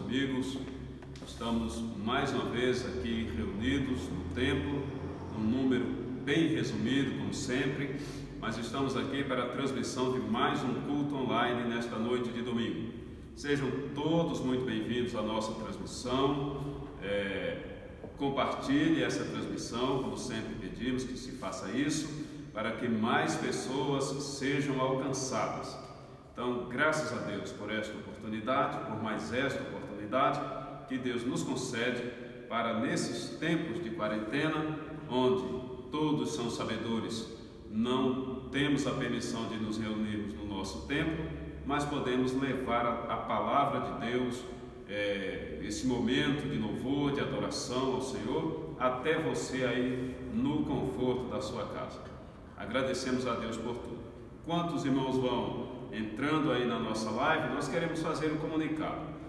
amigos. Estamos mais uma vez aqui reunidos no templo, num número bem resumido, como sempre, mas estamos aqui para a transmissão de mais um culto online nesta noite de domingo. Sejam todos muito bem-vindos à nossa transmissão. Compartilhe essa transmissão, como sempre pedimos que se faça isso, para que mais pessoas sejam alcançadas. Então, graças a Deus por esta oportunidade, por mais esta oportunidade que Deus nos concede para, nesses tempos de quarentena, onde todos são sabedores, não temos a permissão de nos reunirmos no nosso templo, mas podemos levar a palavra de Deus, esse momento de louvor, de adoração ao Senhor, até você aí no conforto da sua casa. Agradecemos a Deus por tudo. Quantos irmãos vão entrando aí na nossa live, nós queremos fazer um comunicado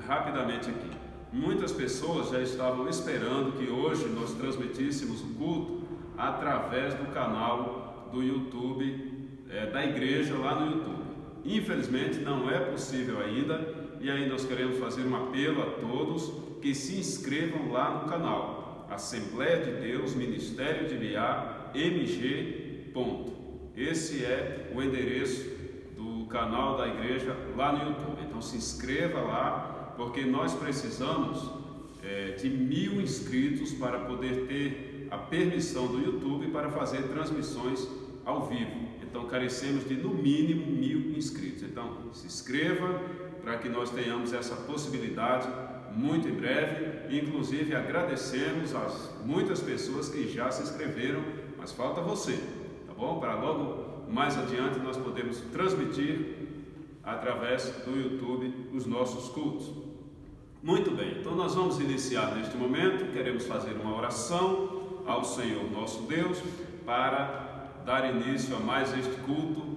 rapidamente aqui. Muitas pessoas já estavam esperando que hoje nós transmitíssemos o culto através do canal do YouTube, da igreja lá no YouTube. Infelizmente não é possível ainda, e aí nós queremos fazer um apelo a todos que se inscrevam lá no canal Assembleia de Deus Ministério de Biá MG. Esse é o endereço do canal da igreja lá no YouTube. Então se inscreva lá, porque nós precisamos de 1000 inscritos para poder ter a permissão do YouTube para fazer transmissões ao vivo. Então carecemos de no mínimo 1000 inscritos. Então se inscreva para que nós tenhamos essa possibilidade muito em breve. Inclusive agradecemos às muitas pessoas que já se inscreveram, mas falta você, tá bom? Para logo mais adiante nós podemos transmitir através do YouTube os nossos cultos. Muito bem, então nós vamos iniciar neste momento. Queremos fazer uma oração ao Senhor nosso Deus para dar início a mais este culto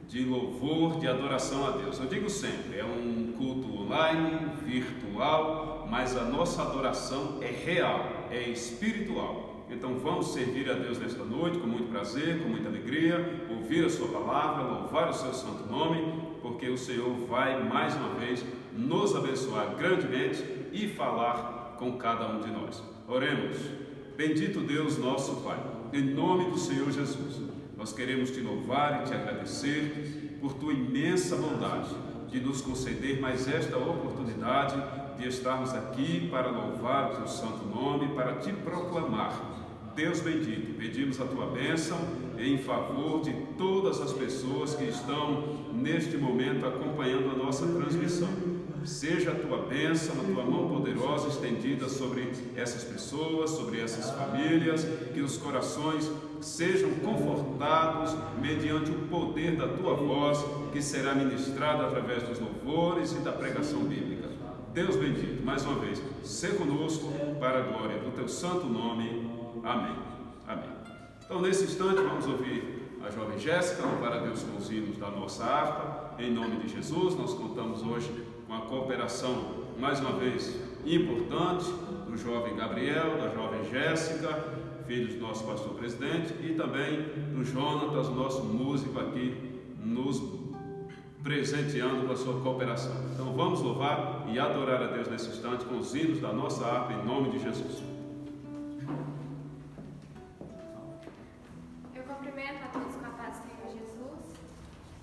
de louvor, de adoração a Deus. Eu digo sempre, é um culto online, virtual, mas a nossa adoração é real, é espiritual. Então vamos servir a Deus nesta noite com muito prazer, com muita alegria, ouvir a sua palavra, louvar o seu santo nome, porque o Senhor vai mais uma vez nos abençoar grandemente e falar com cada um de nós. Oremos. Bendito Deus nosso Pai, em nome do Senhor Jesus, nós queremos te louvar e te agradecer por tua imensa bondade de nos conceder mais esta oportunidade de estarmos aqui para louvar o teu santo nome, para te proclamar. Deus bendito, pedimos a tua bênção em favor de todas as pessoas que estão neste momento acompanhando a nossa transmissão. Seja a tua bênção, a tua mão poderosa estendida sobre essas pessoas, sobre essas famílias, que os corações sejam confortados mediante o poder da tua voz, que será ministrada através dos louvores e da pregação bíblica. Deus bendito, mais uma vez, sê conosco para a glória do teu santo nome. Amém. Amém. Então, nesse instante, vamos ouvir a jovem Jéssica louvar a Deus com os hinos da nossa harpa. Em nome de Jesus, nós contamos hoje com a cooperação, mais uma vez, importante do jovem Gabriel, da jovem Jéssica, filhos do nosso pastor presidente, e também do Jonatas, nosso músico aqui, nos presenteando com a sua cooperação. Então vamos louvar e adorar a Deus nesse instante com os hinos da nossa harpa, em nome de Jesus. Eu cumprimento a todos com a paz do Senhor Jesus,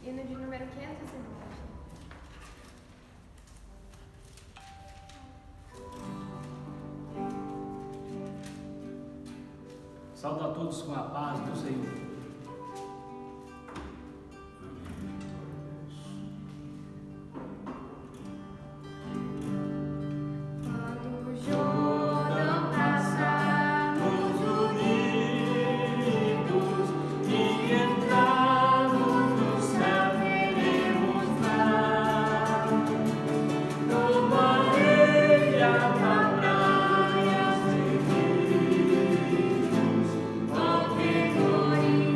hino de número 509. Saúdo a todos com a paz do Senhor. Glory.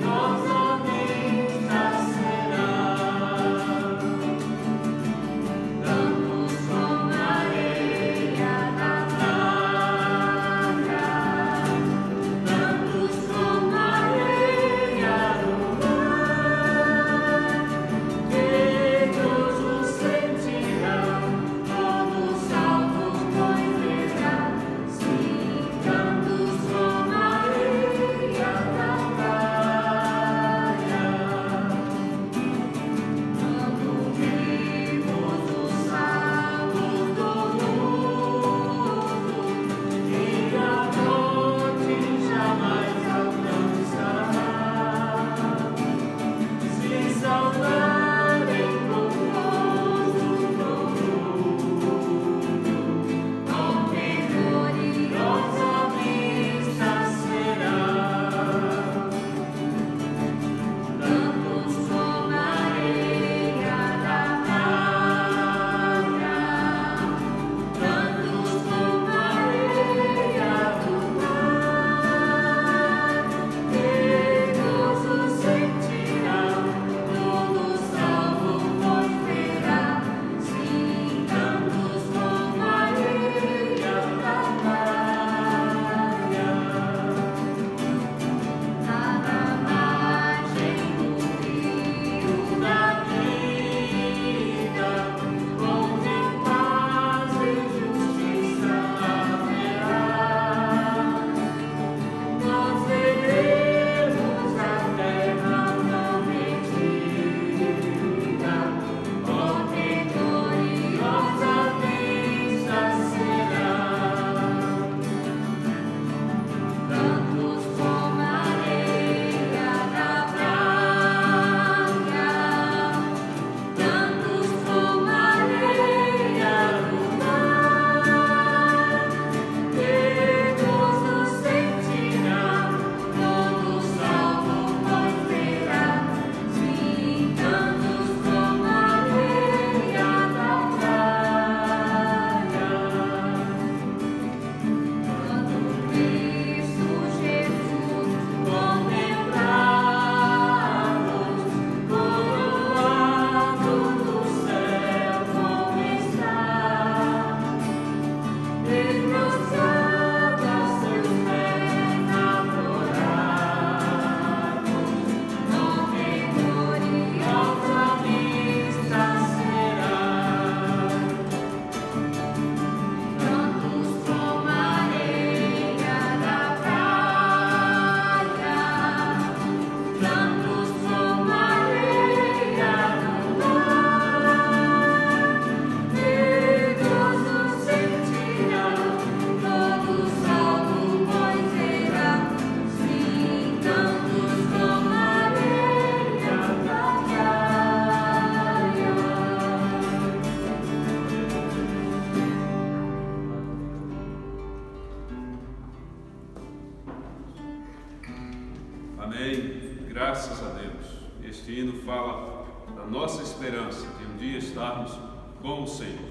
Amém. Graças a Deus. Este hino fala da nossa esperança de um dia estarmos com o Senhor.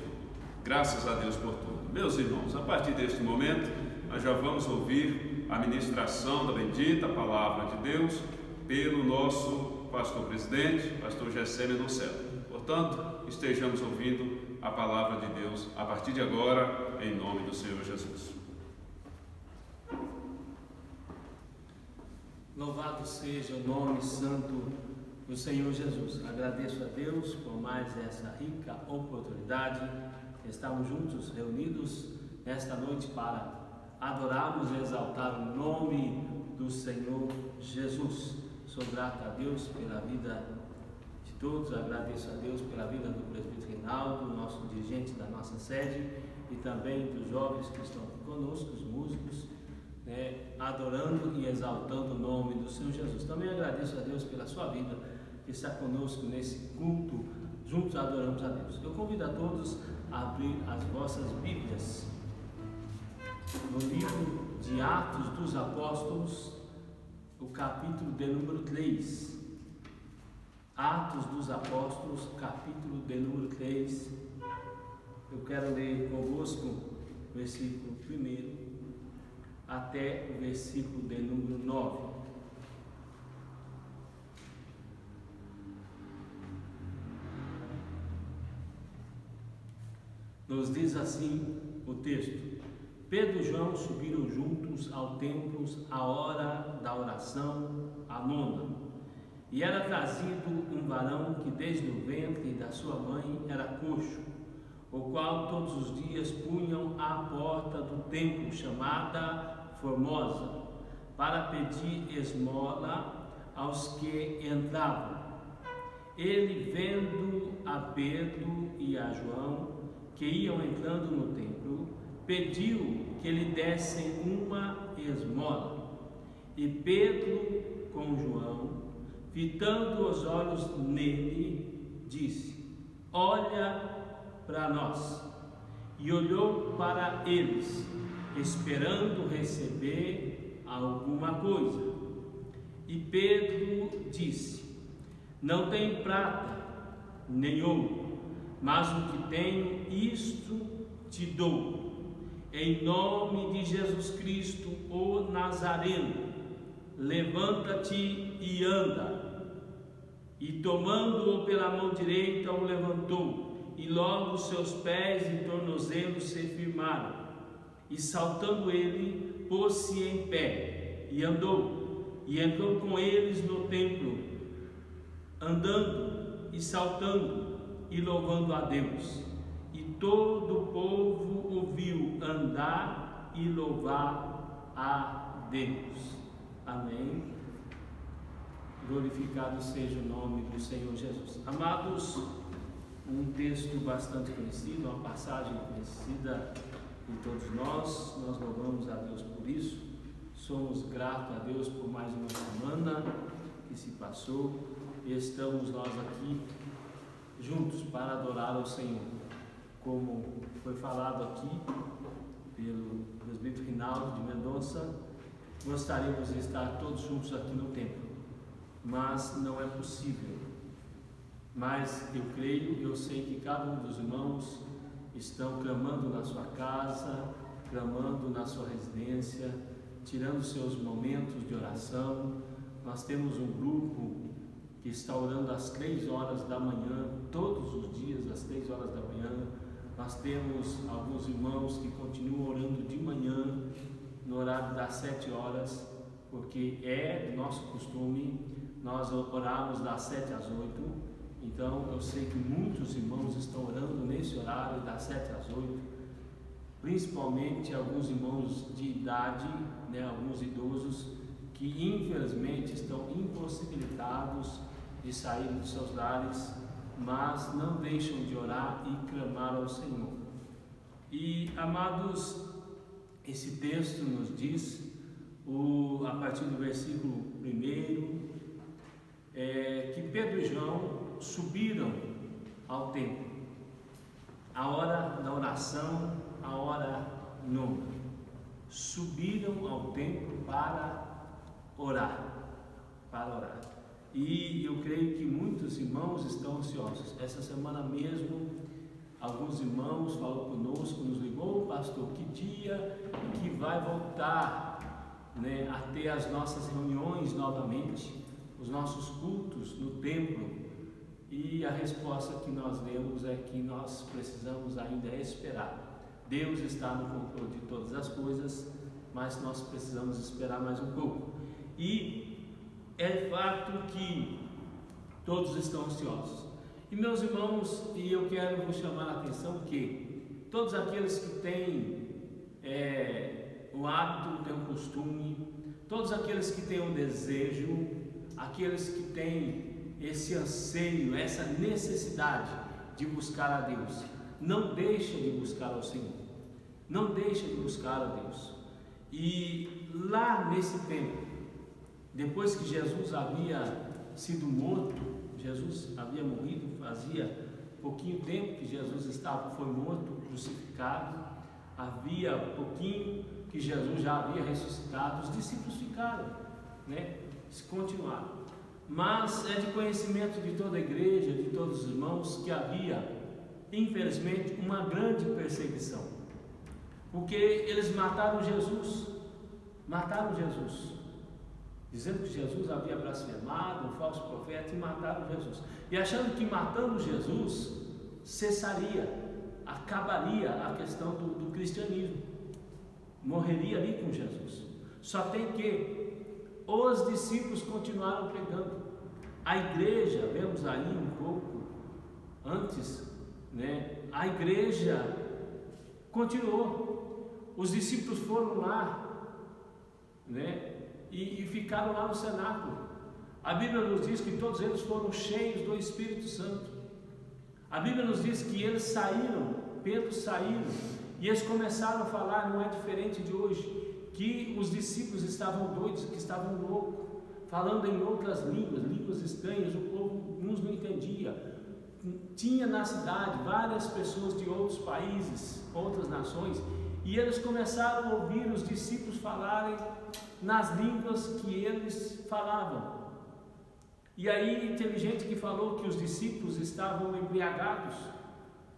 Graças a Deus por tudo. Meus irmãos, a partir deste momento, nós já vamos ouvir a ministração da bendita palavra de Deus pelo nosso pastor presidente, pastor Gessé Mendonça. Portanto, estejamos ouvindo a palavra de Deus a partir de agora, em nome do Senhor Jesus. Louvado seja o nome santo do Senhor Jesus. Agradeço a Deus por mais essa rica oportunidade de estarmos juntos, reunidos nesta noite para adorarmos e exaltar o nome do Senhor Jesus. Sou grato a Deus pela vida de todos, agradeço a Deus pela vida do presbítero Reinaldo, nosso dirigente da nossa sede, e também dos jovens que estão aqui conosco, os músicos, adorando e exaltando o nome do Senhor Jesus. Também agradeço a Deus pela sua vida, que está conosco nesse culto, juntos adoramos a Deus. Eu convido a todos a abrir as vossas Bíblias no livro de Atos dos Apóstolos, o capítulo de número 3. Atos dos Apóstolos, capítulo de número 3. Eu quero ler convosco o versículo 1 até o versículo de número 9. Nos diz assim o texto: Pedro e João subiram juntos ao templo à hora da oração, a nona. E era trazido um varão que desde o ventre da sua mãe era coxo, o qual todos os dias punham à porta do templo, chamada Formosa, para pedir esmola aos que entravam. Ele, vendo a Pedro e a João, que iam entrando no templo, pediu que lhe dessem uma esmola. E Pedro, com João, fitando os olhos nele, disse: Olha para nós. E olhou para eles, esperando receber alguma coisa. E Pedro disse: Não tenho prata nem ouro, mas o que tenho, isto te dou. Em nome de Jesus Cristo, o Nazareno, levanta-te e anda. E tomando-o pela mão direita, o levantou, e logo seus pés e tornozelos se firmaram. E saltando ele, pôs-se em pé, e andou, e entrou com eles no templo, andando e saltando, e louvando a Deus. E todo o povo o viu andar e louvar a Deus. Amém. Glorificado seja o nome do Senhor Jesus. Amados, um texto bastante conhecido, uma passagem conhecida de todos nós louvamos a Deus por isso. Somos gratos a Deus por mais uma semana que se passou e estamos nós aqui juntos para adorar ao Senhor. Como foi falado aqui pelo presbítero Reinaldo de Mendonça, gostaríamos de estar todos juntos aqui no templo, mas não é possível. Mas eu creio, eu sei que cada um dos irmãos estão clamando na sua casa, clamando na sua residência, tirando seus momentos de oração. Nós temos um grupo que está orando às 3 horas da manhã, todos os dias às 3 horas da manhã. Nós temos alguns irmãos que continuam orando de manhã, no horário das 7 horas, porque é nosso costume nós orarmos das 7 às 8. Então eu sei que muitos irmãos estão orando nesse horário das 7 às 8, principalmente alguns irmãos de idade, alguns idosos que infelizmente estão impossibilitados de sair dos seus lares, mas não deixam de orar e clamar ao Senhor. E amados, esse texto nos diz, a partir do versículo 1, que Pedro e João subiram ao templo, a hora da oração, a hora nona. Subiram ao templo para orar. para orar. E eu creio que muitos irmãos estão ansiosos. Essa semana mesmo, alguns irmãos falaram conosco, nos ligou: pastor, que dia que vai voltar, né, a ter as nossas reuniões novamente, os nossos cultos no templo? E a resposta que nós demos é que nós precisamos ainda esperar. Deus está no controle de todas as coisas, mas nós precisamos esperar mais um pouco. E é fato que todos estão ansiosos. E meus irmãos, e eu quero vos chamar a atenção que todos aqueles que têm o hábito, têm o costume, todos aqueles que têm o desejo, aqueles que têm esse anseio, essa necessidade de buscar a Deus, não deixa de buscar ao Senhor, não deixa de buscar a Deus. E lá nesse tempo, depois que Jesus havia sido morto, Jesus havia morrido, fazia pouquinho tempo que Jesus foi morto, crucificado, havia pouquinho que Jesus já havia ressuscitado, os discípulos ficaram, né? Continuaram. Mas é de conhecimento de toda a igreja, de todos os irmãos, que havia, infelizmente, uma grande perseguição, porque eles mataram Jesus, dizendo que Jesus havia blasfemado, um falso profeta, e mataram Jesus, e achando que matando Jesus cessaria, acabaria a questão do cristianismo, morreria ali com Jesus. Só tem que os discípulos continuaram pregando. A igreja, vemos aí um pouco antes, né? A igreja continuou. Os discípulos foram lá, né? E ficaram lá no cenáculo. A Bíblia nos diz que todos eles foram cheios do Espírito Santo. A Bíblia nos diz que eles saíram, Pedro saíram, e eles começaram a falar, não é diferente de hoje, que os discípulos estavam doidos, que estavam loucos, falando em outras línguas estranhas, o povo uns não entendia. Tinha na cidade várias pessoas de outros países, outras nações, e eles começaram a ouvir os discípulos falarem nas línguas que eles falavam. E aí teve gente que falou que os discípulos estavam embriagados,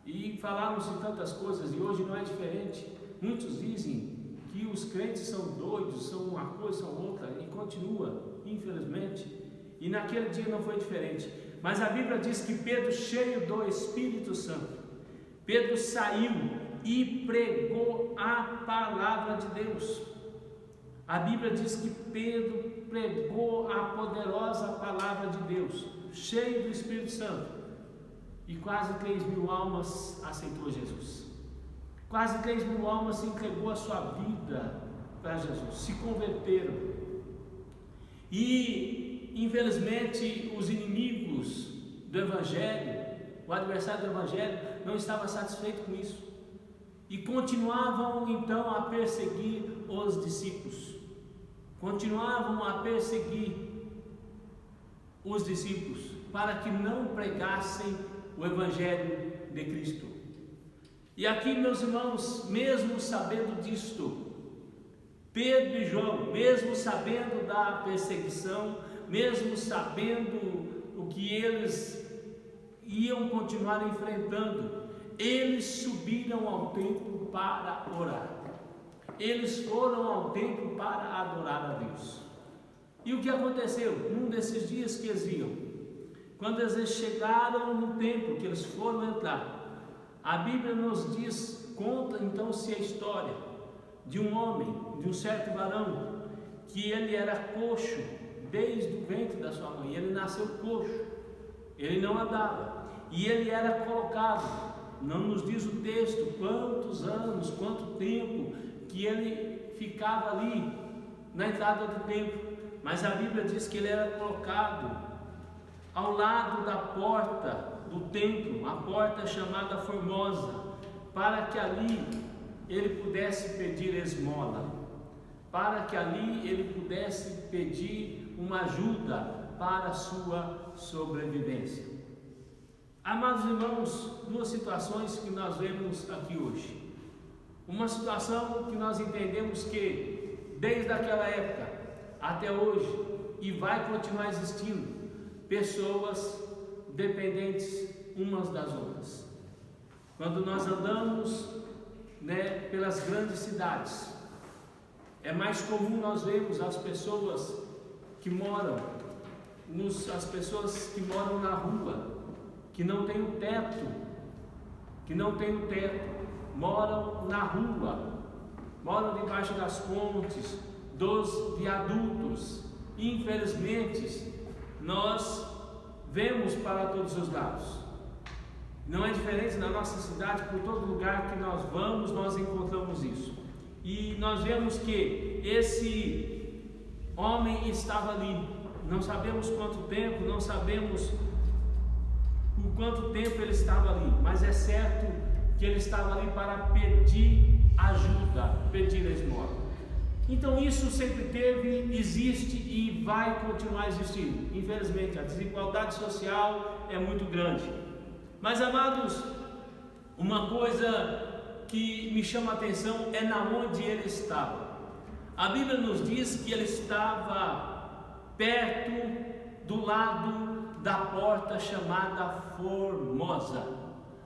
e falaram-se tantas coisas, e hoje não é diferente. Muitos dizem que os crentes são doidos, são uma coisa, são outra, e continua, infelizmente. E naquele dia não foi diferente. Mas a Bíblia diz que Pedro, cheio do Espírito Santo, Pedro saiu e pregou a palavra de Deus. A Bíblia diz que Pedro pregou a poderosa palavra de Deus, cheio do Espírito Santo, e quase 3.000 almas aceitou Jesus. Quase 3.000 almas se entregou a sua vida para Jesus, se converteram. E infelizmente os inimigos do Evangelho, o adversário do Evangelho, não estava satisfeito com isso, e continuavam então a perseguir os discípulos, continuavam a perseguir os discípulos, para que não pregassem o Evangelho de Cristo. E aqui, meus irmãos, mesmo sabendo disto, Pedro e João, mesmo sabendo da perseguição, mesmo sabendo o que eles iam continuar enfrentando, eles subiram ao templo para orar. Eles foram ao templo para adorar a Deus. E o que aconteceu? Num desses dias que eles iam, quando eles chegaram no templo, que eles foram entrar, a Bíblia nos diz, conta então-se a história de um homem, de um certo varão, que ele era coxo desde o ventre da sua mãe. Ele nasceu coxo, ele não andava, e ele era colocado, não nos diz o texto quantos anos, quanto tempo que ele ficava ali na entrada do templo, mas a Bíblia diz que ele era colocado ao lado da porta do templo, a porta chamada Formosa, para que ali ele pudesse pedir esmola, para que ali ele pudesse pedir uma ajuda para a sua sobrevivência. Amados irmãos, duas situações que nós vemos aqui hoje. Uma situação que nós entendemos que desde aquela época até hoje e vai continuar existindo pessoas dependentes umas das outras. Quando nós andamos, pelas grandes cidades, é mais comum nós vermos as pessoas que moram na rua, que não têm um teto, moram na rua, moram debaixo das pontes, dos viadutos. Infelizmente, nós vemos para todos os lados. Não é diferente na nossa cidade, por todo lugar que nós vamos, nós encontramos isso. E nós vemos que esse homem estava ali, não sabemos quanto tempo, não sabemos por quanto tempo ele estava ali, mas é certo que ele estava ali para pedir ajuda, pedir esmola. Então isso sempre teve, existe e vai continuar existindo. Infelizmente, a desigualdade social é muito grande. Mas, amados, uma coisa que me chama a atenção é na onde ele estava. A Bíblia nos diz que ele estava perto do lado da porta chamada Formosa.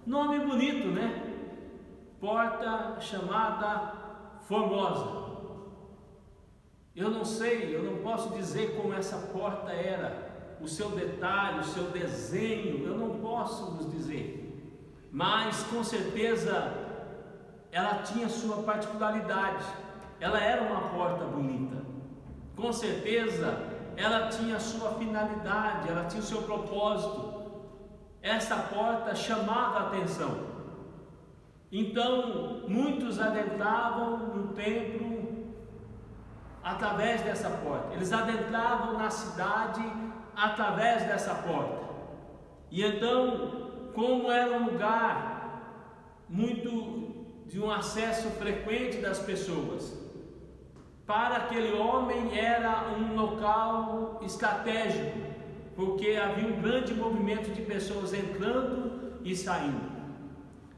Nome bonito, né? Porta chamada Formosa. Eu não sei, eu não posso dizer como essa porta era, o seu detalhe, o seu desenho, eu não posso vos dizer, mas com certeza ela tinha sua particularidade, ela era uma porta bonita, com certeza ela tinha sua finalidade, ela tinha o seu propósito. Essa porta chamava a atenção. Então muitos adentravam no templo através dessa porta, eles adentravam na cidade através dessa porta. E então, como era um lugar muito de um acesso frequente das pessoas, para aquele homem era um local estratégico, porque havia um grande movimento de pessoas entrando e saindo.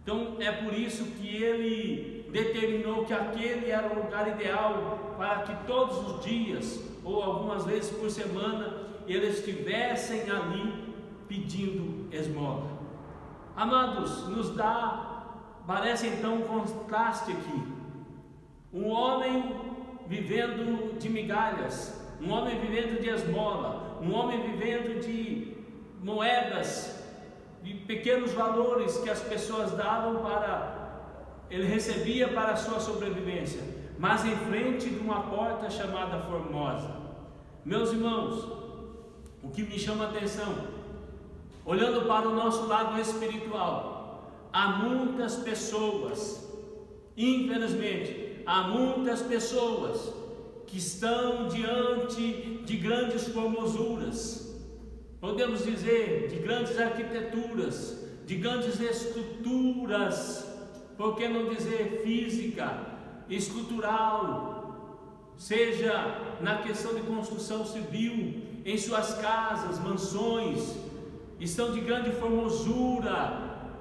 Então é por isso que ele determinou que aquele era o lugar ideal para que todos os dias, ou algumas vezes por semana, eles estivessem ali pedindo esmola. Amados, parece então um contraste aqui. Um homem vivendo de migalhas, um homem vivendo de esmola, um homem vivendo de moedas, de pequenos valores que as pessoas davam ele recebia para a sua sobrevivência, mas em frente de uma porta chamada Formosa. Meus irmãos, o que me chama a atenção, olhando para o nosso lado espiritual, há muitas pessoas, infelizmente, há muitas pessoas que estão diante de grandes formosuras, podemos dizer, de grandes arquiteturas, de grandes estruturas, por que não dizer física, estrutural, seja na questão de construção civil, em suas casas, mansões, estão de grande formosura,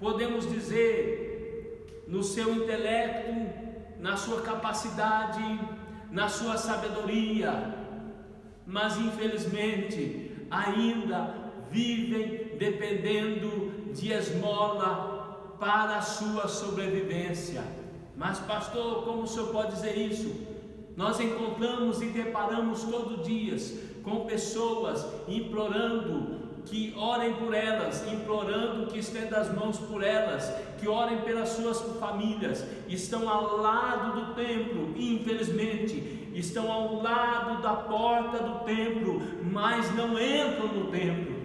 podemos dizer, no seu intelecto, na sua capacidade, na sua sabedoria, mas infelizmente ainda vivem dependendo de esmola para a sua sobrevivência. Mas pastor, como o senhor pode dizer isso? Nós encontramos e deparamos todos os dias com pessoas implorando que orem por elas, implorando que estendam as mãos por elas, que orem pelas suas famílias. Estão ao lado do templo, infelizmente, estão ao lado da porta do templo, mas não entram no templo.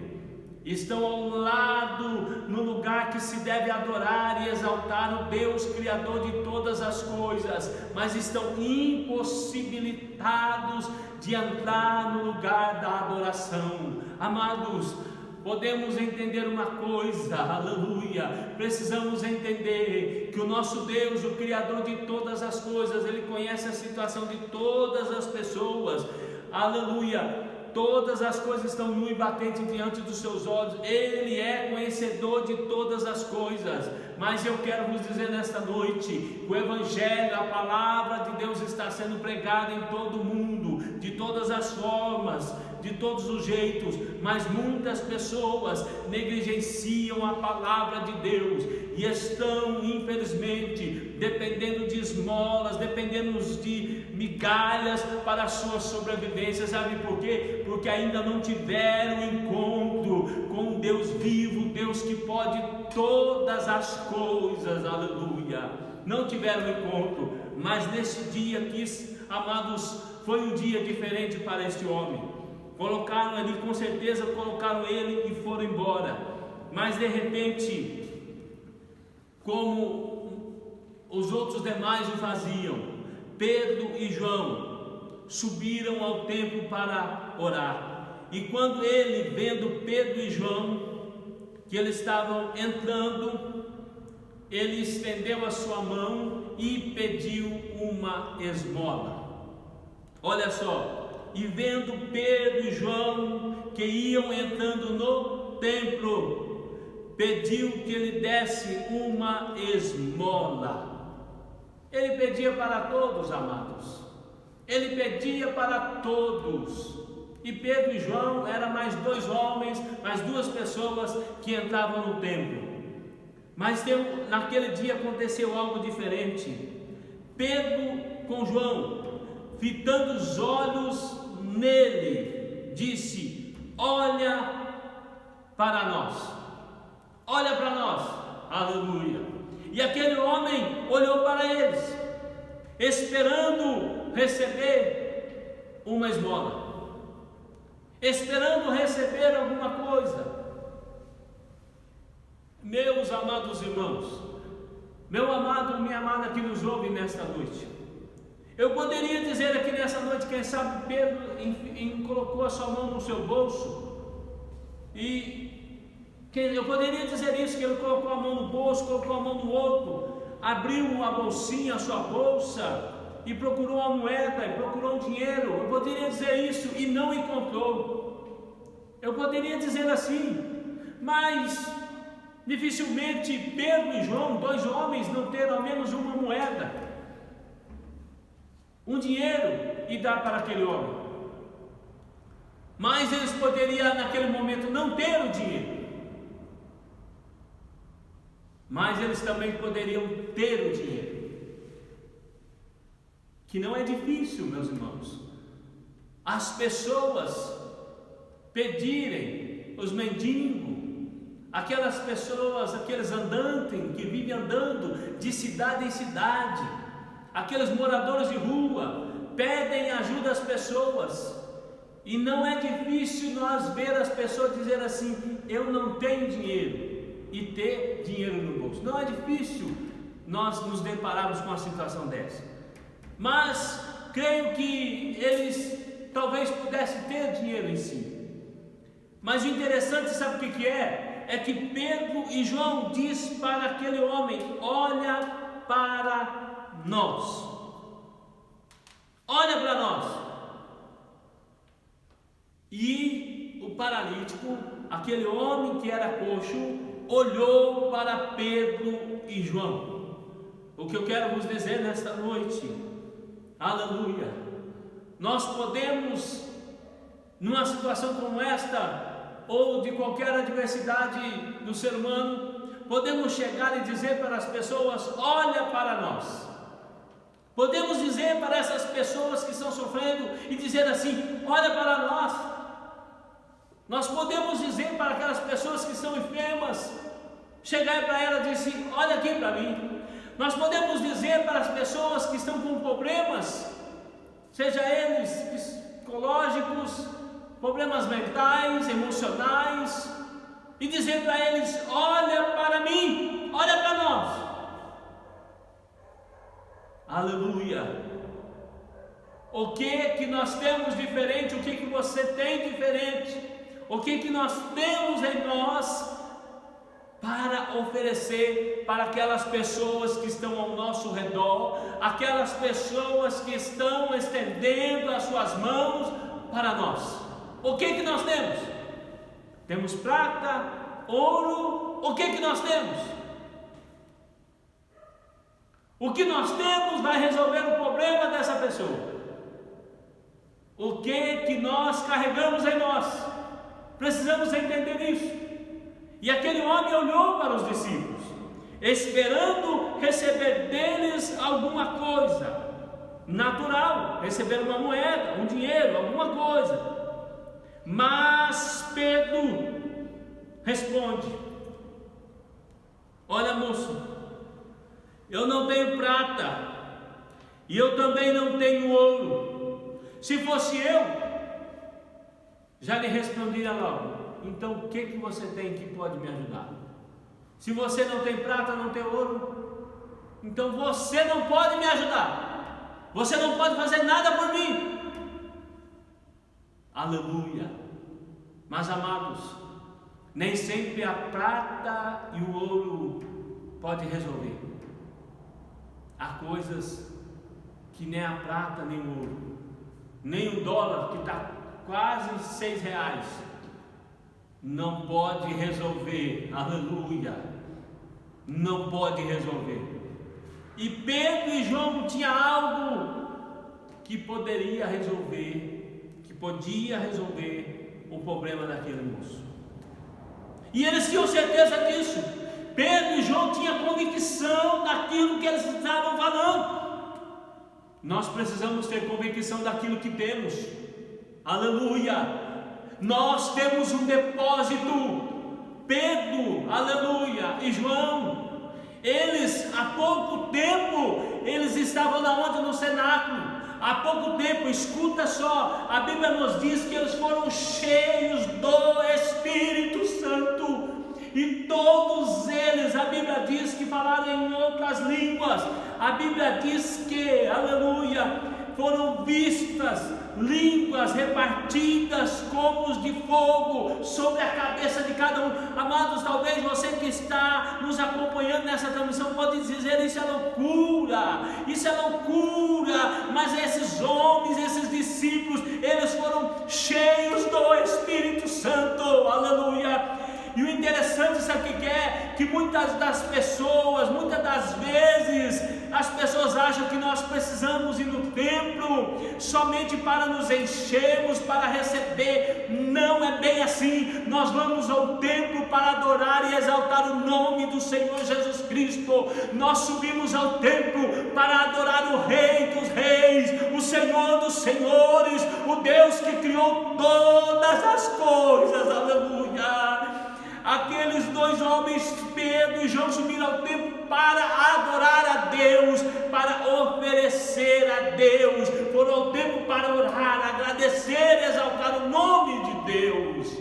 Estão ao lado, no lugar que se deve adorar e exaltar o Deus Criador de todas as coisas, mas estão impossibilitados de entrar no lugar da adoração. Amados, podemos entender uma coisa, aleluia, precisamos entender que o nosso Deus, o Criador de todas as coisas, Ele conhece a situação de todas as pessoas, aleluia. todas as coisas estão nu e batente diante dos seus olhos, Ele é conhecedor de todas as coisas. Mas eu quero vos dizer nesta noite, o Evangelho, a palavra de Deus está sendo pregada em todo o mundo, de todas as formas, de todos os jeitos, mas muitas pessoas negligenciam a palavra de Deus e estão, infelizmente, dependendo de esmolas, dependendo de migalhas para a sua sobrevivência. Sabe por quê? Porque ainda não tiveram encontro com Deus vivo, Deus que pode todas as coisas, aleluia. Não tiveram encontro, mas nesse dia aqui, amados, foi um dia diferente para este homem. Colocaram ele, com certeza colocaram ele e foram embora, mas de repente, como os outros demais o faziam, Pedro e João subiram ao templo para orar. E quando ele, vendo Pedro e João, que eles estavam entrando, ele estendeu a sua mão e pediu uma esmola. Olha só, e vendo Pedro e João que iam entrando no templo, pediu que ele desse uma esmola. Ele pedia para todos, amados. Ele pedia para todos. E Pedro e João eram mais dois homens, mais duas pessoas que entravam no templo. Mas naquele dia aconteceu algo diferente. Pedro com João, fitando os olhos nele, disse: olha para nós, olha para nós, aleluia. E aquele homem olhou para eles, esperando receber uma esmola, esperando receber alguma coisa. Meus amados irmãos, meu amado, minha amada que nos ouve nesta noite, eu poderia dizer aqui nessa noite, quem sabe Pedro colocou a sua mão no seu bolso, e eu poderia dizer isso, que ele colocou a mão no bolso, colocou a mão no outro, abriu a bolsinha, a sua bolsa, e procurou uma moeda, e procurou um dinheiro. Eu poderia dizer isso e não encontrou. Eu poderia dizer assim, mas dificilmente Pedro e João, dois homens, não teram ao menos uma moeda, um dinheiro, e dar para aquele homem. Mas eles poderiam naquele momento não ter o dinheiro, mas eles também poderiam ter o dinheiro, que não é difícil, meus irmãos, as pessoas pedirem, os mendigos, aquelas pessoas, aqueles andantes que vivem andando de cidade em cidade, aqueles moradores de rua, pedem ajuda às pessoas, e não é difícil nós ver as pessoas dizer assim: eu não tenho dinheiro, e ter dinheiro no bolso. Não é difícil nós nos depararmos com uma situação dessa, mas creio que eles talvez pudessem ter dinheiro em si. Mas o interessante, sabe o que é? É que Pedro e João diz para aquele homem: olha para nós, olha para nós. E o paralítico, aquele homem que era coxo, olhou para Pedro e João. O que eu quero vos dizer nesta noite, aleluia, nós podemos, numa situação como esta, ou de qualquer adversidade do ser humano, podemos chegar e dizer para as pessoas: olha para nós. Podemos dizer para essas pessoas que estão sofrendo e dizer assim: olha para nós. Nós podemos dizer para aquelas pessoas que estão enfermas, chegar para elas e dizer: olha aqui para mim. Nós podemos dizer para as pessoas que estão com problemas, seja eles psicológicos, problemas mentais, emocionais, e dizer para eles: olha para mim, olha para nós. Aleluia. O que nós temos diferente? O que você tem diferente? O que nós temos em nós para oferecer para aquelas pessoas que estão ao nosso redor, aquelas pessoas que estão estendendo as suas mãos para nós? O que nós temos? Temos prata, ouro, o que nós temos? O que nós temos vai resolver o problema dessa pessoa. O que nós carregamos em nós? Precisamos entender isso. E aquele homem olhou para os discípulos, esperando receber deles alguma coisa natural, receber uma moeda, um dinheiro, alguma coisa. Mas Pedro responde: olha, moço, eu não tenho prata e eu também não tenho ouro. Se fosse eu, já lhe responderia logo. Então o que você tem que pode me ajudar? Se você não tem prata, não tem ouro, então você não pode me ajudar. Você não pode fazer nada por mim. Aleluia. Mas amados, nem sempre a prata e o ouro pode resolver. Há coisas que nem a prata nem o ouro, nem o dólar que está quase R$6 não pode resolver. Aleluia. Não pode resolver. E Pedro e João tinham algo que poderia resolver, que podia resolver o problema daquele moço. E eles tinham certeza disso. Pedro e João tinham convicção daquilo que eles estavam falando. Nós precisamos ter convicção daquilo que temos. Aleluia. Nós temos um depósito. Pedro, aleluia, e João, eles há pouco tempo, eles estavam na onde? No cenáculo. Há pouco tempo, escuta só, a Bíblia nos diz que eles foram cheios do Espírito Santo. E todos eles, a Bíblia diz que falaram em outras línguas. A Bíblia diz que, aleluia, foram vistas línguas repartidas como os de fogo sobre a cabeça de cada um. Amados, talvez você que está nos acompanhando nessa transmissão pode dizer: isso é loucura, isso é loucura. Mas esses homens, esses discípulos, eles foram cheios do Espírito Santo, aleluia. E o interessante, sabe o que é? Que muitas das pessoas, muitas das vezes, as pessoas acham que nós precisamos ir no templo somente para nos enchermos, para receber. Não é bem assim. Nós vamos ao templo para adorar e exaltar o nome do Senhor Jesus Cristo. Nós subimos ao templo para adorar o Rei dos Reis, o Senhor dos Senhores, o Deus que criou todas as coisas, aleluia. Aqueles dois homens, Pedro e João, subiram ao templo para adorar a Deus, para oferecer a Deus. Foram ao templo para orar, agradecer, exaltar o nome de Deus.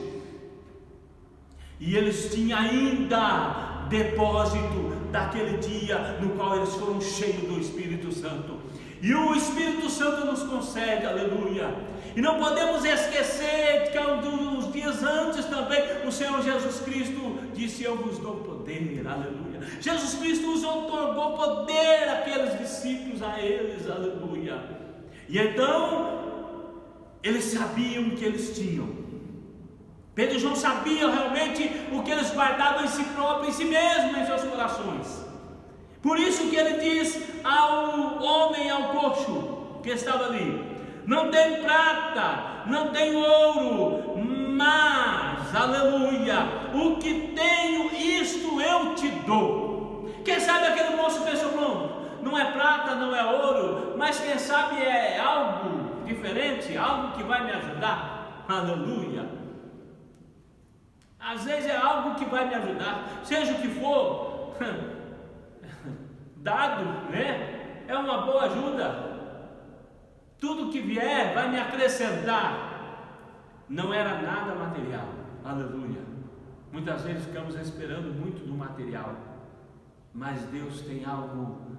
E eles tinham ainda depósito daquele dia no qual eles foram cheios do Espírito Santo. E o Espírito Santo nos concede, aleluia. E não podemos esquecer que uns dias antes também o Senhor Jesus Cristo disse: eu vos dou poder, aleluia. Jesus Cristo nos otorgou poder àqueles discípulos, a eles, aleluia. E então eles sabiam o que eles tinham. Pedro e João sabiam realmente o que eles guardavam em si próprio, em si mesmo, em seus corações. Por isso que ele diz ao homem, ao coxo que estava ali: não tem prata, não tem ouro, mas, aleluia, o que tenho, isto eu te dou. Quem sabe aquele moço pensou: pronto, não é prata, não é ouro, mas quem sabe é algo diferente, algo que vai me ajudar, aleluia. Às vezes é algo que vai me ajudar, seja o que for, dado, né? É uma boa ajuda. Tudo que vier vai me acrescentar. Não era nada material, aleluia. Muitas vezes ficamos esperando muito do material, mas Deus tem algo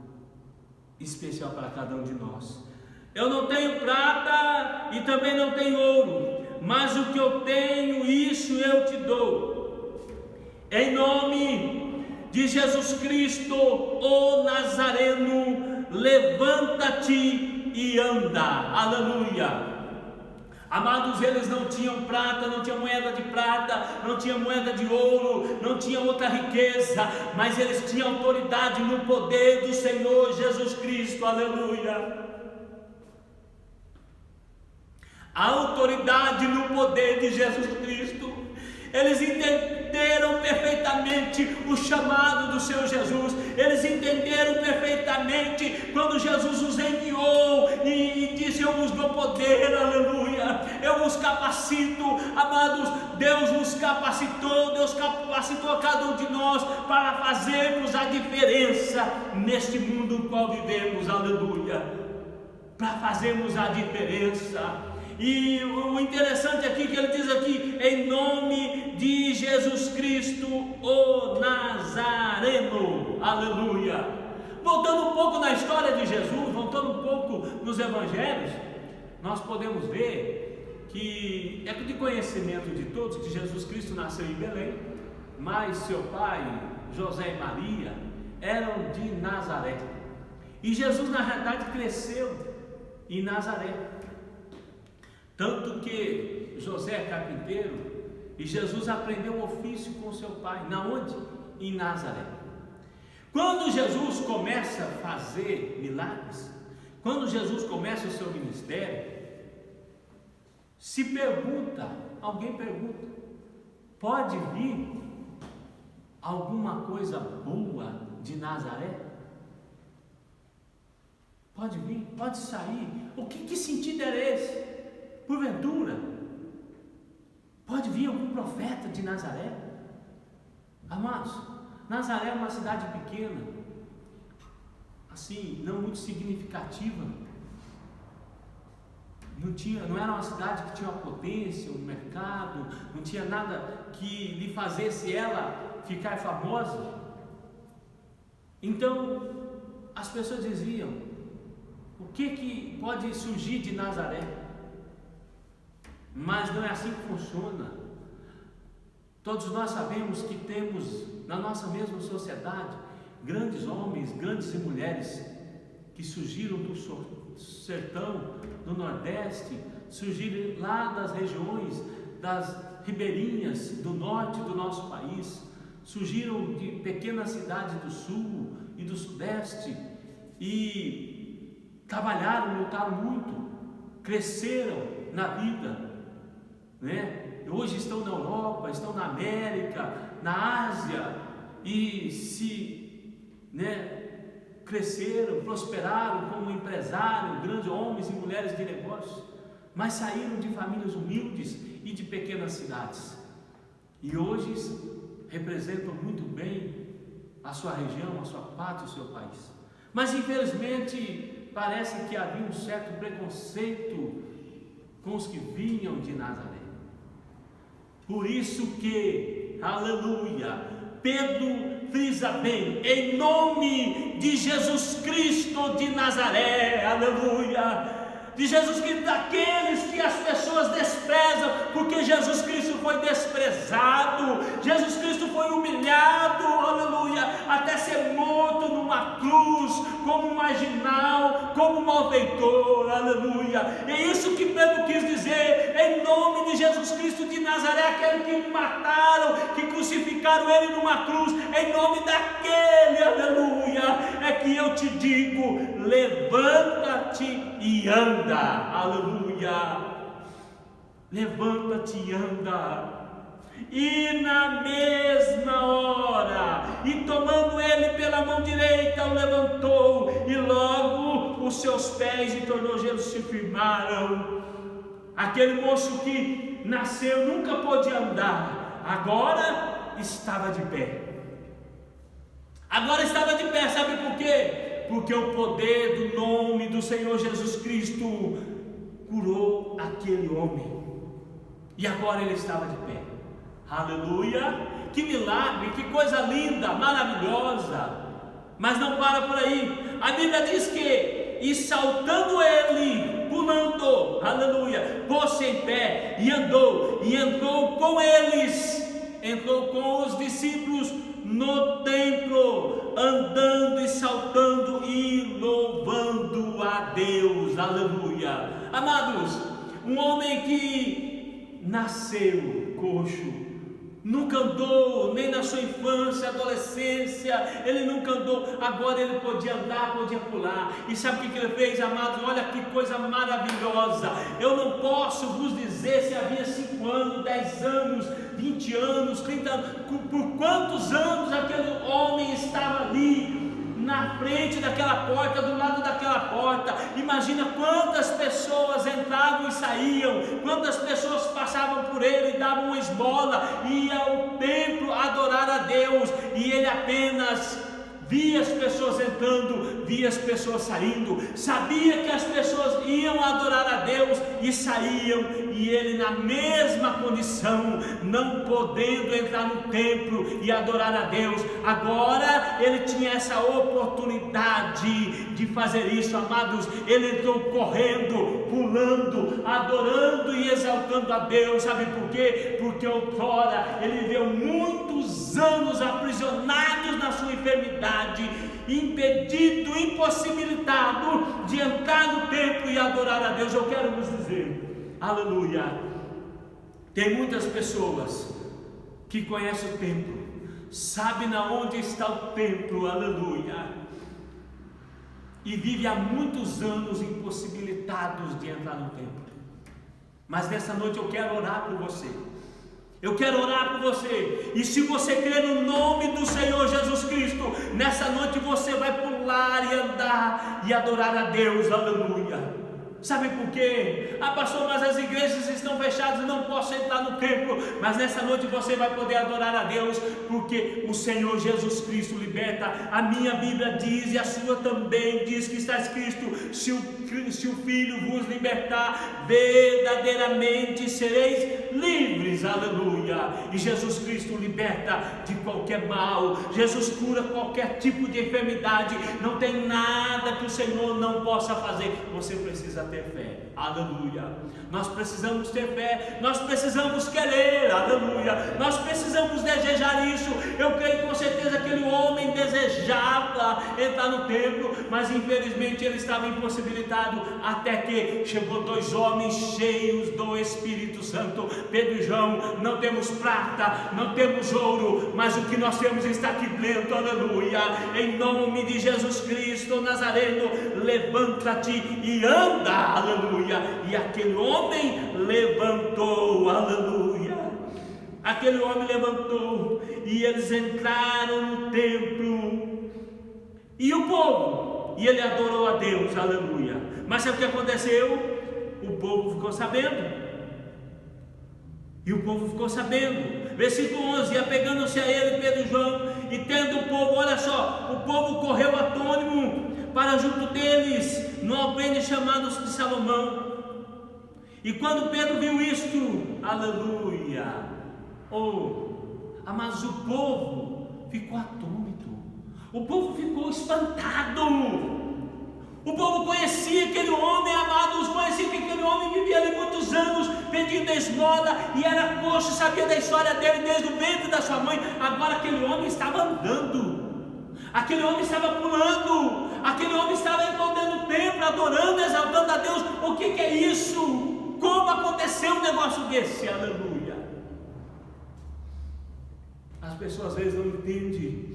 especial para cada um de nós. Eu não tenho prata e também não tenho ouro, mas o que eu tenho, isso eu te dou. Em nome de Jesus Cristo, o Nazareno, levanta-te e anda, aleluia. Amados, eles não tinham prata, não tinham moeda de prata, não tinham moeda de ouro, não tinham outra riqueza, mas eles tinham autoridade no poder do Senhor Jesus Cristo, aleluia. A autoridade no poder de Jesus Cristo. Eles entenderam perfeitamente o chamado do Senhor Jesus. Eles entenderam perfeitamente quando Jesus os enviou e disse: eu vos dou poder, aleluia, eu vos capacito. Amados, Deus nos capacitou, Deus capacitou a cada um de nós para fazermos a diferença neste mundo no qual vivemos, aleluia, para fazermos a diferença. E o interessante aqui que ele diz aqui: em nome de Jesus Cristo, o Nazareno, aleluia. Voltando um pouco na história de Jesus, voltando um pouco nos evangelhos, nós podemos ver que é de conhecimento de todos que Jesus Cristo nasceu em Belém, mas seu pai, José e Maria, eram de Nazaré, e Jesus na realidade cresceu em Nazaré. Tanto que José é carpinteiro e Jesus aprendeu o ofício com seu pai. Na onde? Em Nazaré. Quando Jesus começa a fazer milagres, quando Jesus começa o seu ministério, alguém pergunta: pode vir alguma coisa boa de Nazaré? Pode vir? Pode sair? Que sentido era esse? Porventura, pode vir algum profeta de Nazaré? Amados, Nazaré é uma cidade pequena, assim, não muito significativa. Não era uma cidade que tinha uma potência, um mercado, não tinha nada que lhe fazesse ela ficar famosa. Então, as pessoas diziam: o que pode surgir de Nazaré? Mas não é assim que funciona. Todos nós sabemos que temos na nossa mesma sociedade grandes homens, grandes mulheres que surgiram do sertão, do Nordeste, surgiram lá das regiões, das ribeirinhas do norte do nosso país, surgiram de pequenas cidades do sul e do sudeste e trabalharam, lutaram muito, cresceram na vida, Hoje estão na Europa, estão na América, na Ásia e cresceram, prosperaram como empresários, grandes homens e mulheres de negócios, mas saíram de famílias humildes e de pequenas cidades e hoje representam muito bem a sua região, a sua pátria, o seu país. Mas infelizmente parece que havia um certo preconceito com os que vinham de Nazaré. Por isso que, aleluia, Pedro frisa bem: em nome de Jesus Cristo de Nazaré, aleluia, de Jesus Cristo, daqueles que as pessoas desprezam, porque Jesus Cristo foi desprezado, Jesus Cristo foi humilhado, aleluia, até ser morto numa cruz, como marginal, como malfeitor, aleluia. É isso que Pedro quis dizer: em nome de Jesus Cristo de Nazaré, aquele que mataram, que crucificaram ele numa cruz, em nome daquele, aleluia, é que eu te digo: levanta-te e anda, aleluia, levanta-te e anda. E na mesma hora, e tomando ele pela mão direita, o levantou, e logo os seus pés e tornozelos se firmaram. Aquele moço que nasceu, nunca pôde andar, agora estava de pé. Agora estava de pé, sabe por quê? Porque o poder do nome do Senhor Jesus Cristo curou aquele homem, e agora ele estava de pé. Aleluia, que milagre, que coisa linda, maravilhosa. Mas não para por aí. A Bíblia diz que, e saltando ele, pulando, aleluia, pôs-se em pé e entrou com eles, entrou com os discípulos no templo, andando e saltando e louvando a Deus, aleluia. Amados, um homem que nasceu coxo, nunca andou, nem na sua infância, adolescência, ele nunca andou, agora ele podia andar, podia pular. E sabe o que ele fez, amados? Olha que coisa maravilhosa. Eu não posso vos dizer se havia 5 anos, 10 anos, 20 anos, 30 anos, por quantos anos aquele homem estava ali, na frente daquela porta, do lado daquela porta. Imagina quantas pessoas entravam e saíam, quantas pessoas passavam por ele, davam uma esmola, ia ao templo adorar a Deus, e ele apenas via as pessoas entrando, via as pessoas saindo, sabia que as pessoas iam adorar a Deus e saíam, e ele na mesma condição, não podendo entrar no templo e adorar a Deus. Agora ele tinha essa oportunidade de fazer isso, amados. Ele entrou correndo, pulando, adorando e exaltando a Deus. Sabe por quê? Porque outrora ele viveu muitos anos aprisionados na sua enfermidade, impedido, impossibilitado de entrar no templo e adorar a Deus. Eu quero vos dizer, aleluia, tem muitas pessoas que conhecem o templo, sabem na onde está o templo, aleluia, e vivem há muitos anos impossibilitados de entrar no templo. Mas nessa noite eu quero orar por você. Eu quero orar por você, e se você crer no nome do Senhor Jesus Cristo, nessa noite você vai pular e andar e adorar a Deus, aleluia. Sabe por quê? Ah, pastor, mas as igrejas estão fechadas e não posso entrar no templo. Mas nessa noite você vai poder adorar a Deus, porque o Senhor Jesus Cristo liberta. A minha Bíblia diz, e a sua também diz, que está escrito: se o Filho vos libertar, verdadeiramente sereis livres, aleluia. E Jesus Cristo liberta de qualquer mal, Jesus cura qualquer tipo de enfermidade. Não tem nada que o Senhor não possa fazer. Você precisa ter fé, aleluia. Nós precisamos ter fé, nós precisamos querer, aleluia. Nós precisamos desejar isso. Eu creio que com certeza aquele homem desejava entrar no templo, mas infelizmente ele estava impossibilitado, até que chegou 2 homens cheios do Espírito Santo, Pedro e João. Não temos prata, não temos ouro, mas o que nós temos está aqui dentro, aleluia. Em nome de Jesus Cristo Nazareno, levanta-te e anda, aleluia. E aquele homem levantou, aleluia. Aquele homem levantou, e eles entraram no templo, e o povo, e ele adorou a Deus, aleluia. Mas sabe o que aconteceu? O povo ficou sabendo. E o povo ficou sabendo. Versículo 11: e apegando-se a ele, Pedro e João, e tendo o povo, olha só, o povo correu atônimo para junto deles, no alpendre chamado de Salomão. E quando Pedro viu isto, aleluia, mas o povo ficou atônito, o povo ficou espantado. O povo conhecia aquele homem, amados, conhecia que aquele homem vivia ali muitos anos, pedindo esmola, e era coxo, sabia da história dele desde o ventre da sua mãe. Agora aquele homem estava andando, aquele homem estava pulando, aquele homem estava entrando no templo, adorando, exaltando a Deus. O que é isso? Como aconteceu um negócio desse? Aleluia. As pessoas às vezes não entendem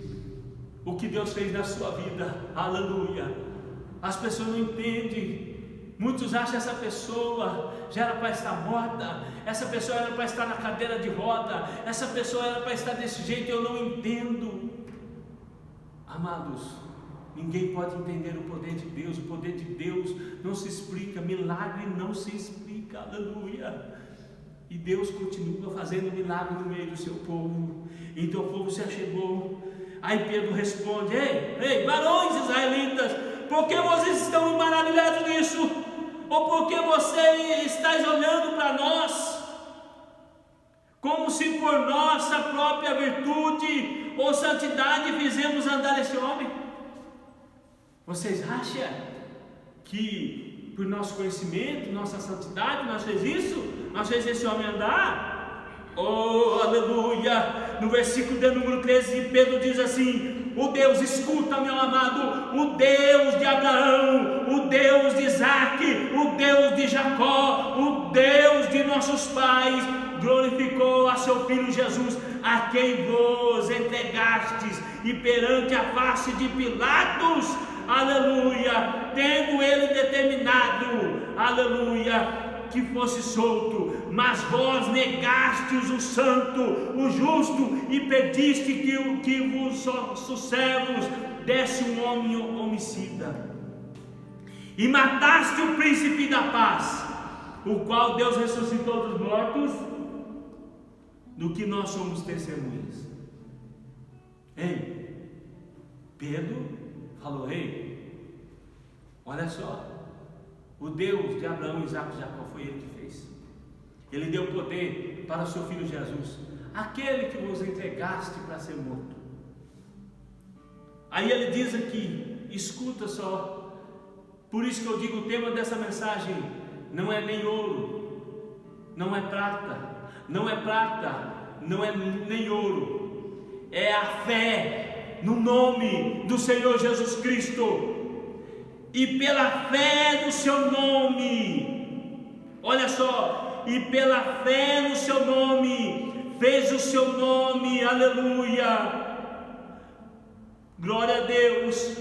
o que Deus fez na sua vida, aleluia. As pessoas não entendem. Muitos acham que essa pessoa já era para estar morta, essa pessoa era para estar na cadeira de roda, essa pessoa era para estar desse jeito. Eu não entendo. Amados, ninguém pode entender o poder de Deus. O poder de Deus não se explica, milagre não se explica, aleluia. E Deus continua fazendo milagre no meio do seu povo. Então o povo se achegou. Aí Pedro responde: ei, varões israelitas, por que vocês estão maravilhados nisso? Ou por que vocês estáis olhando para nós, como se por nossa própria virtude ou santidade fizemos andar esse homem? Vocês acham que por nosso conhecimento, nossa santidade, nós fez isso? Nós fez esse homem andar? Oh, aleluia! No versículo de número 13, Pedro diz assim: o Deus, escuta, meu amado, o Deus de Abraão, o Deus de Isaac, o Deus de Jacó, o Deus vossos pais glorificou a seu Filho Jesus, a quem vos entregastes, e perante a face de Pilatos, aleluia, tendo ele determinado, aleluia, que fosse solto, mas vós negastes o santo, o justo, e pediste que vossos servos desse um homem homicida, e mataste o príncipe da paz, o qual Deus ressuscitou dos mortos, do que nós somos testemunhas. Ei, Pedro falou: ei, olha só, o Deus de Abraão, Isaque e Jacó foi ele que fez. Ele deu poder para o seu Filho Jesus, aquele que vos entregaste para ser morto. Aí ele diz aqui, escuta só, por isso que eu digo, o tema dessa mensagem não é nem ouro, não é prata, não é nem ouro, é a fé no nome do Senhor Jesus Cristo, e pela fé no seu nome, olha só, e pela fé no seu nome, fez o seu nome, aleluia, glória a Deus,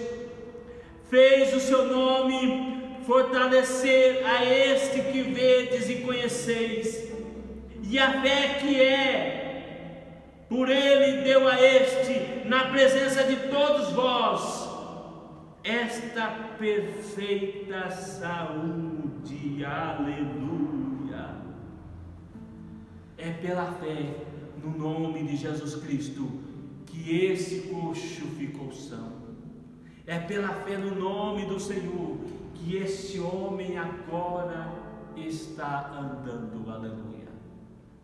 fez o seu nome fortalecer a este que vedes e conheceis, e a fé que por ele deu a este, na presença de todos vós, esta perfeita saúde, aleluia. É pela fé no nome de Jesus Cristo que esse coxo ficou são. É pela fé no nome do Senhor que esse homem agora está andando, aleluia.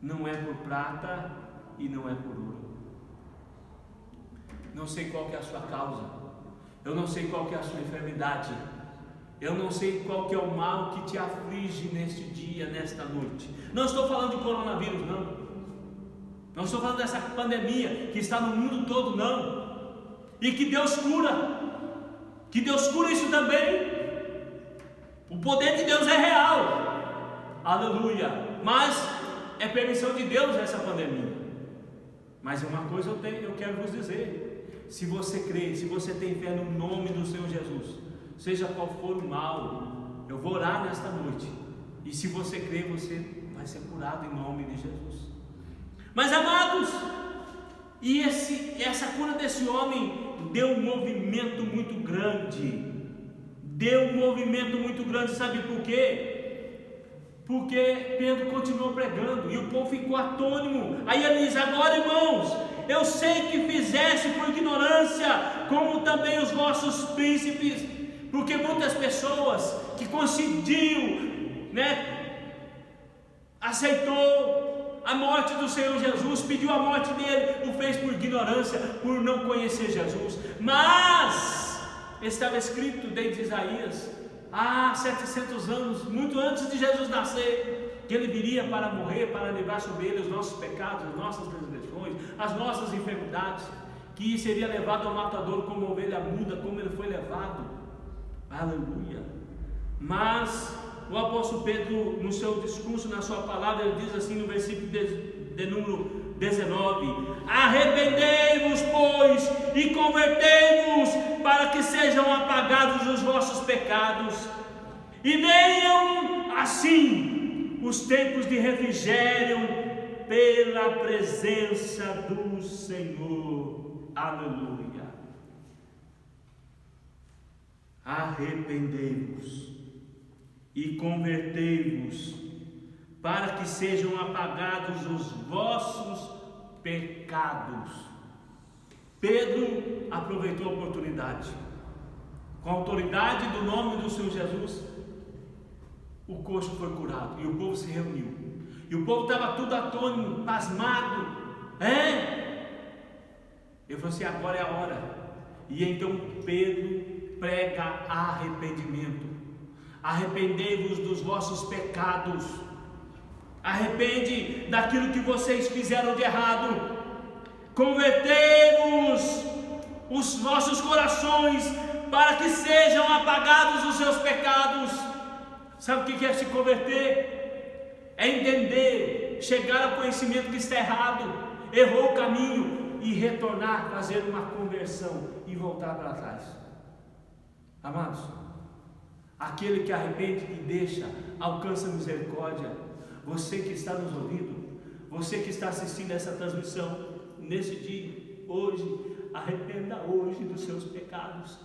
Não é por prata e não é por ouro. Não sei qual que é a sua causa, eu não sei qual que é a sua enfermidade, eu não sei qual que é o mal que te aflige neste dia, nesta noite. Não estou falando de coronavírus, não estou falando dessa pandemia que está no mundo todo, não, e que Deus cura isso também. O poder de Deus é real, aleluia, mas é permissão de Deus essa pandemia. Mas uma coisa eu quero vos dizer: se você crê, se você tem fé no nome do Senhor Jesus, seja qual for o mal, eu vou orar nesta noite, e se você crer, você vai ser curado em nome de Jesus. Mas amados, e essa cura desse homem deu um movimento muito grande. Sabe por quê? Porque Pedro continuou pregando e o povo ficou atônimo. Aí ele diz: agora, irmãos, eu sei que fizeste por ignorância, como também os vossos príncipes, porque muitas pessoas que coincidiu, aceitou a morte do Senhor Jesus, pediu a morte dele, o fez por ignorância, por não conhecer Jesus. Mas estava escrito desde Isaías, há 700 anos, muito antes de Jesus nascer, que ele viria para morrer, para levar sobre ele os nossos pecados, as nossas transgressões, as nossas enfermidades, que seria levado ao matadouro como ovelha muda, como ele foi levado, aleluia. Mas o apóstolo Pedro, no seu discurso, na sua palavra, ele diz assim no versículo de número 19: arrependei-vos, pois, e convertei-vos, para que sejam apagados os vossos pecados, e venham assim os tempos de refrigério pela presença do Senhor, aleluia. Arrependei-vos e convertei-vos, para que sejam apagados os vossos pecados. Pedro aproveitou a oportunidade, com a autoridade do nome do Senhor Jesus, o coxo foi curado, e o povo se reuniu, e o povo estava tudo atônito, pasmado, eu falei assim: agora é a hora. E então Pedro prega arrependimento. Arrependei-vos dos vossos pecados, arrepende daquilo que vocês fizeram de errado, convertei-vos os vossos corações, para que sejam apagados os seus pecados. Sabe o que é se converter? é entender, chegar ao conhecimento que está errado, errou o caminho e retornar, fazer uma conversão e voltar para trás. Amados, aquele que arrepende e deixa, alcança misericórdia. Você que está nos ouvindo, você que está assistindo essa transmissão, nesse dia, hoje, arrependa hoje dos seus pecados.